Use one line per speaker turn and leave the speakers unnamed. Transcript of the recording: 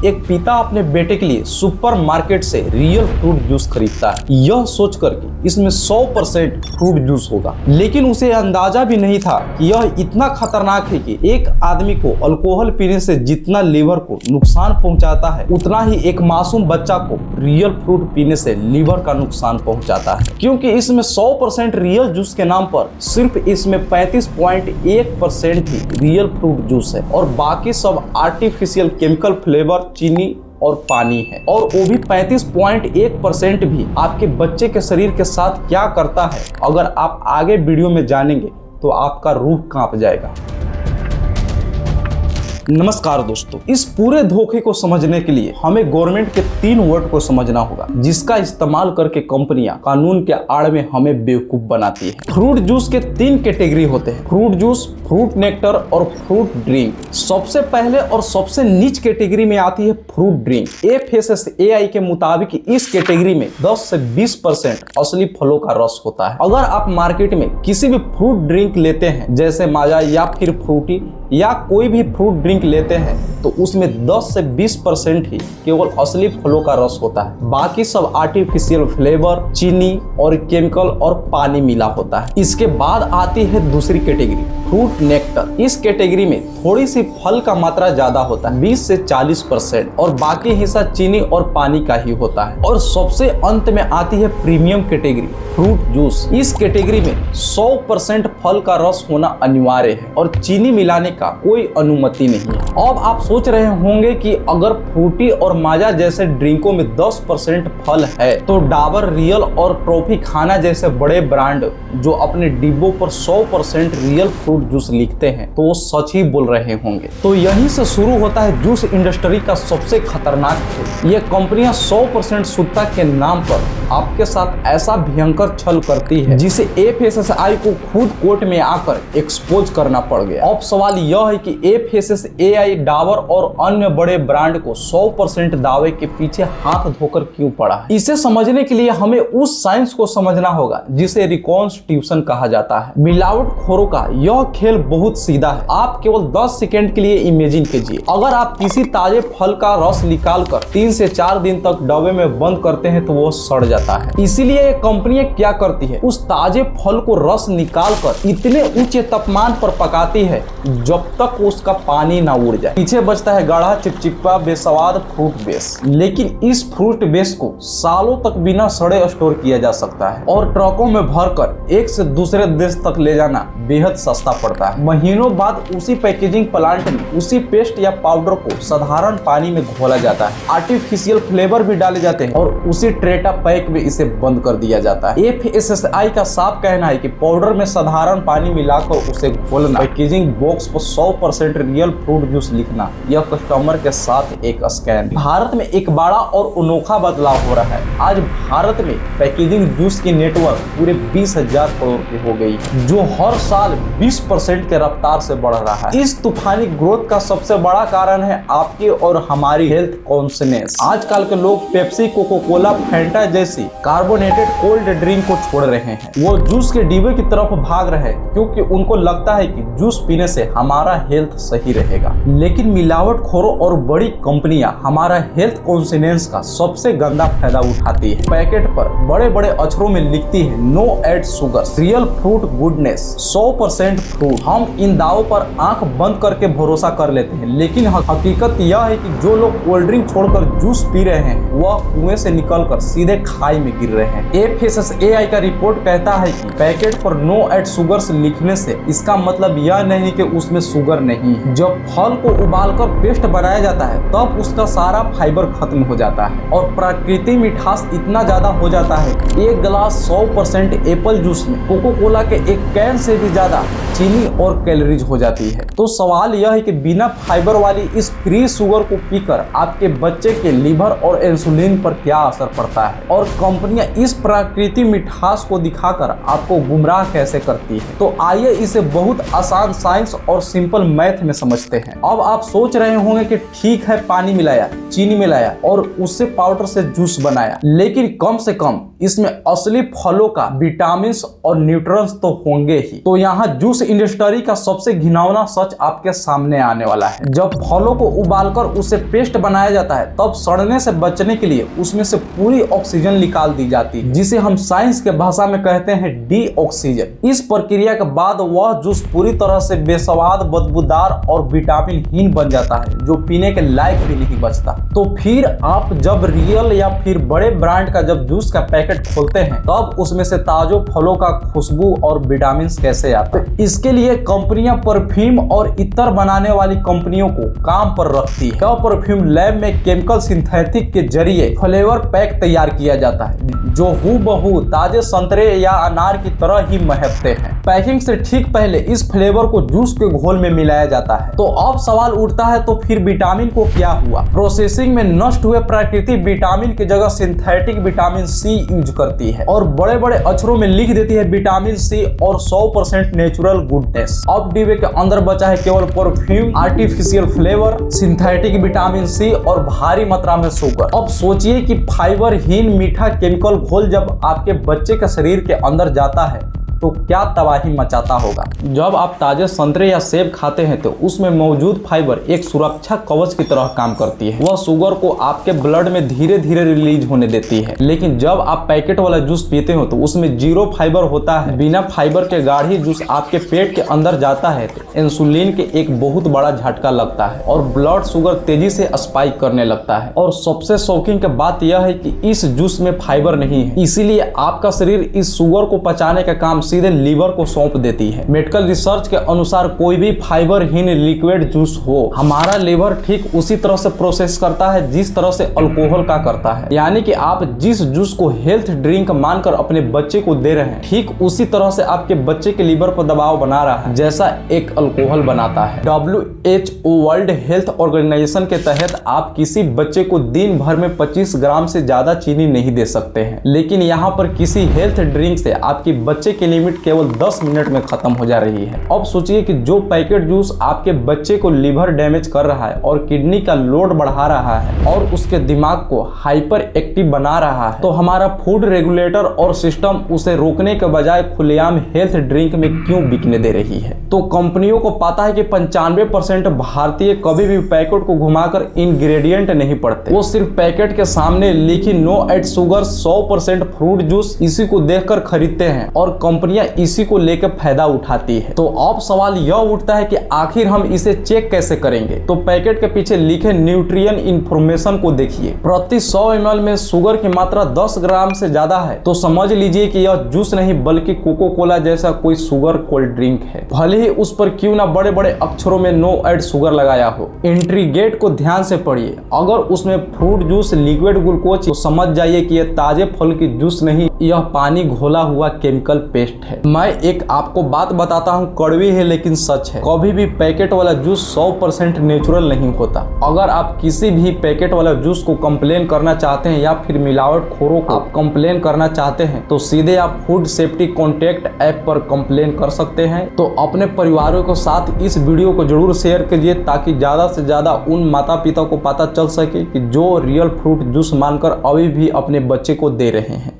एक पिता अपने बेटे के लिए सुपरमार्केट से रियल फ्रूट जूस खरीदता है, यह सोच कर कि इसमें 100% फ्रूट जूस होगा, लेकिन उसे अंदाजा भी नहीं था कि यह इतना खतरनाक है कि एक आदमी को अल्कोहल पीने से जितना लीवर को नुकसान पहुंचाता है, उतना ही एक मासूम बच्चा को रियल फ्रूट पीने से लीवर का नुकसान पहुंचाता है। क्योंकि इसमें 100% रियल जूस के नाम पर सिर्फ इसमें 35.1% ही रियल फ्रूट जूस है और बाकी सब आर्टिफिशियल केमिकल फ्लेवर, चीनी और पानी है। और वो भी 35.1% भी आपके बच्चे के शरीर के साथ क्या करता है, अगर आप आगे वीडियो में जानेंगे तो आपका रूह कांप जाएगा। नमस्कार दोस्तों, इस पूरे धोखे को समझने के लिए हमें गवर्नमेंट के 3 वर्ड को समझना होगा, जिसका इस्तेमाल करके कंपनियां कानून के आड़ में हमें बेवकूफ बनाती है। फ्रूट जूस के 3 कैटेगरी होते हैं, फ्रूट जूस, फ्रूट नेक्टर और फ्रूट ड्रिंक। सबसे पहले और सबसे नीच कैटेगरी में आती है फ्रूट ड्रिंक। FSSAI के मुताबिक इस कैटेगरी में 10 से 20% असली फलों का रस होता है। अगर आप मार्केट में किसी भी फ्रूट ड्रिंक लेते हैं, जैसे माजा या फिर फ्रूटी या कोई भी फ्रूट ड्रिंक लेते हैं, तो उसमें 10 से 20% ही केवल असली फलों का रस होता है। बाकी सब आर्टिफिशियल फ्लेवर, चीनी और केमिकल और पानी मिला होता है। इसके बाद आती है दूसरी कैटेगरी, फ्रूट नेक्टर। इस कैटेगरी में थोड़ी सी फल का मात्रा ज्यादा होता है, 20 से 40%, और बाकी हिस्सा चीनी और पानी का ही होता है। और सबसे अंत में आती है प्रीमियम कैटेगरी, फ्रूट जूस। इस कैटेगरी में 100% फल का रस होना अनिवार्य है और चीनी मिलाने का कोई अनुमति नहीं है। अब आप सोच रहे होंगे कि अगर फ्रूटी और माजा जैसे ड्रिंकों में 10% फल है, तो डाबर, रियल और ट्रॉफी खाना जैसे बड़े ब्रांड जो अपने डिब्बों पर 100% रियल फ्रूट जूस लिखते हैं, तो वो सच ही बोल रहे होंगे। तो यहीं से शुरू होता है जूस इंडस्ट्री का सबसे खतरनाक खेल। ये कंपनियां 100% शुद्धता के नाम पर आपके साथ ऐसा भयंकर छल करती है, जिसे FSSAI को खुद कोर्ट में आकर एक्सपोज करना पड़ गया। अब सवाल यह है कि FSSAI डाबर और अन्य बड़े ब्रांड को 100% दावे के पीछे हाथ धोकर क्यों पड़ा है? इसे समझने के लिए हमें उस साइंस को समझना होगा जिसे रिकॉन्स्टिट्यूशन कहा जाता है। मिलावटखोरों का यह खेल बहुत सीधा है। आप केवल 10 सेकेंड के लिए इमेजिन कीजिए, अगर आप किसी ताजे फल का रस निकाल कर 3 से 4 दिन तक डब्बे में बंद करते हैं तो वो सड़ जाता है। इसीलिए ये कंपनियां क्या करती है, उस ताजे फल को रस निकाल कर इतने ऊंचे तापमान पर पकाती है जब तक उसका पानी ना उड़ जाए। पीछे बचता है गाढ़ा, चिपचिपा, बेस्वाद फ्रूट बेस। लेकिन इस फ्रूट बेस को सालों तक बिना सड़े स्टोर किया जा सकता है और ट्रकों में भरकर एक से दूसरे देश तक ले जाना बेहद सस्ता पड़ता है। महीनों बाद उसी पैकेजिंग प्लांट में उसी पेस्ट या पाउडर को साधारण पानी में घोला जाता है, आर्टिफिशियल फ्लेवर भी डाले जाते हैं और उसी ट्रेटा पैक में इसे बंद कर दिया जाता है। FSSAI का साफ कहना है कि पाउडर में साधारण पानी मिलाकर उसे घोलना, पैकेजिंग बॉक्स पर 100% रियल फ्रूट जूस लिखना, यह कस्टमर के साथ एक स्कैम। भारत में एक बड़ा और अनोखा बदलाव हो रहा है। आज भारत में पैकेजिंग जूस की नेटवर्क पूरे 20,000 करोड़ की हो गई, जो हर साल 20% के रफ्तार से बढ़ रहा है। इस तूफानी ग्रोथ का सबसे बड़ा कारण है आपकी और हमारी हेल्थ कॉन्शियसनेस। आजकल के लोग पेप्सी, कोको कोला, फैंटा जैसी कार्बोनेटेड कोल्ड ड्रिंक को छोड़ रहे हैं। वो जूस के डिब्बे की तरफ भाग रहे हैं क्योंकि उनको लगता है कि जूस पीने से हमारा हेल्थ सही रहेगा। लेकिन मिलावटखोरों और बड़ी कंपनियां हमारा हेल्थ कॉन्शियसनेस का सबसे गंदा फायदा उठाती है। पैकेट पर बड़े बड़े अक्षरों में लिखती है no add sugar, real fruit goodness, 100% fruit. हम इन दावों पर आंख बंद करके भरोसा कर लेते हैं, लेकिन हकीकत यह है कि जो लोग कोल्ड ड्रिंक छोड़कर जूस पी रहे हैं, वह कुएं से निकलकर सीधे खाई में गिर रहे हैं। FSSAI का रिपोर्ट कहता है कि पैकेट पर नो एड शुगर लिखने से इसका मतलब यह नहीं कि उसमें शुगर नहीं है। जब फल को उबालकर पेस्ट बनाया जाता है, तब उसका सारा फाइबर खत्म हो जाता है और प्राकृतिक मिठास इतना ज्यादा हो जाता है। एक गिलास 100% एप्पल जूस में कोको कोला के एक कैन से भी ज्यादा चीनी और कैलोरीज हो जाती है। तो सवाल यह है कि बिना फाइबर वाली इस फ्री शुगर को पीकर आपके बच्चे के लीवर और इंसुलिन पर क्या असर पड़ता है और कंपनियां इस प्राकृतिक मिठास को दिखाकर आपको गुमराह कैसे करती है। तो आइए इसे बहुत आसान साइंस और सिंपल मैथ में समझते हैं। अब आप सोच रहे होंगे कि ठीक है, पानी मिलाया, चीनी मिलाया और उससे पाउडर से जूस बनाया, लेकिन कम से कम इसमें असली फलों का विटामिन और न्यूट्रिएंट्स तो होंगे ही। तो यहाँ जूस इंडस्ट्री का सबसे घिनौना सच आपके सामने आने वाला है। जब फलों को उबालकर उसे पेस्ट बनाया जाता है, तब सड़ने से बचने के लिए उसमें से पूरी ऑक्सीजन निकाल दी जाती है, जिसे हम साइंस के भाषा में कहते हैं डी-ऑक्सीजन। इस प्रक्रिया के बाद वह जूस पूरी तरह से बेस्वाद, बदबूदार और विटामिनहीन बन जाता है, जो पीने के लायक भी नहीं बचता। तो फिर आप जब रियल या फिर बड़े ब्रांड का जब जूस का पैकेट खोलते हैं, तब उसमें से ताजो फलों का खुशबू और विटामिन कैसे आता है। तो इसके लिए कंपनियां परफ्यूम और इत्र बनाने वाली कंपनियों को काम पर रखती है। यह परफ्यूम लैब में केमिकल सिंथेटिक के जरिए फ्लेवर पैक तैयार किया जाता है, जो हूबहू ताजे संतरे या अनार की तरह ही महकते हैं। पैकिंग से ठीक पहले इस फ्लेवर को जूस के घोल में मिलाया जाता है। तो अब सवाल उठता है, तो फिर विटामिन को क्या हुआ? प्रोसेसिंग में नष्ट हुए प्राकृतिक विटामिन की जगह सिंथेटिक विटामिन सी यूज करती है और बड़े बड़े अक्षरों में लिख देती है विटामिन सी और 100% नेचुरल गुडनेस। अब डिब्बे के अंदर बचा है केवल perfume, artificial flavour, synthetic vitamin C और भारी मात्रा में शुगर। अब सोचिए कि फाइबरहीन मीठा केमिकल घोल जब आपके बच्चे के शरीर के अंदर जाता है तो क्या तबाही मचाता होगा। जब आप ताजे संतरे या सेब खाते हैं तो उसमें मौजूद फाइबर एक सुरक्षा कवच की तरह काम करती है। वह शुगर को आपके ब्लड में धीरे धीरे रिलीज होने देती है। लेकिन जब आप पैकेट वाला जूस पीते हो तो उसमें जीरो फाइबर होता है। बिना फाइबर के गाढ़ी जूस आपके पेट के अंदर जाता है तो इंसुलिन के एक बहुत बड़ा झटका लगता है और ब्लड शुगर तेजी से स्पाइक करने लगता है। और सबसे शॉकिंग की बात यह है कि इस जूस में फाइबर नहीं है, इसीलिए आपका शरीर इस शुगर को पचाने का काम सीधे लीवर को सौंप देती है। मेडिकल रिसर्च के अनुसार कोई भी फाइबरहीन लिक्विड जूस हो, हमारा लीवर ठीक उसी तरह से प्रोसेस करता है जिस तरह से अल्कोहल का करता है। यानी कि आप जिस जूस को हेल्थ ड्रिंक मानकर अपने बच्चे को दे रहे हैं, ठीक उसी तरह से आपके बच्चे के लीवर पर दबाव बना रहा है जैसा एक अल्कोहल बनाता है। WHO वर्ल्ड हेल्थ ऑर्गेनाइजेशन के तहत आप किसी बच्चे को दिन भर में 25 ग्राम से ज्यादा चीनी नहीं दे सकते हैं, लेकिन यहाँ पर किसी हेल्थ ड्रिंक से आपके बच्चे की लिमिट केवल 10 मिनट में खत्म हो जा रही है। अब सोचिए कि जो पैकेट जूस आपके बच्चे को लिवर डैमेज कर रहा है और किडनी का लोड बढ़ा रहा है और उसके दिमाग को हाइपर एक्टिव बना रहा है, तो हमारा फूड रेगुलेटर और सिस्टम उसे रोकने के बजाय खुलेआम हेल्थ ड्रिंक में क्यों बिकने दे रही है? तो कंपनियों को पता है कि 95% भारतीय कभी भी पैकेट को घुमाकर इंग्रेडिएंट नहीं पढ़ते। वो सिर्फ पैकेट के सामने लिखी no add sugar 100% fruit juice इसी को देखकर खरीदते हैं और कंपनियां इसी को लेकर फायदा उठाती है। तो अब सवाल यह उठता है कि आखिर हम इसे चेक कैसे करेंगे? तो पैकेट के पीछे लिखे न्यूट्रिएंट इंफॉर्मेशन को देखिए। प्रति 100 ml में शुगर की मात्रा 10 ग्राम से ज्यादा है तो समझ लीजिए कि यह जूस नहीं बल्कि कोको कोला जैसा कोई शुगर कोल्ड ड्रिंक है, भले ही उस पर क्यों ना बड़े बड़े अक्षरों में नो एड शुगर लगाया हो। एंट्री गेट को ध्यान से पढ़िए। अगर उसमें फ्रूट जूस लिक्विड ग्लूकोज तो समझ जाइए कि यह ताजे फल की जूस नहीं, यह पानी घोला हुआ केमिकल पेस्ट है। मैं एक आपको बात बताता हूँ, कड़वी है लेकिन सच है। कभी भी पैकेट वाला जूस 100% नेचुरल नहीं होता। अगर आप किसी भी पैकेट वाला जूस को कंप्लेन करना चाहते हैं या फिर मिलावट खोरों को आप कंप्लेन करना चाहते हैं तो सीधे आप फूड सेफ्टी कॉन्टैक्ट ऐप पर कंप्लेन कर सकते हैं। तो अपने परिवारों के साथ इस वीडियो को जरूर शेयर कीजिए ताकि ज्यादा से ज्यादा उन माता पिता को पता चल सके कि जो रियल फ्रूट जूस मानकर अभी भी अपने बच्चे को दे रहे हैं।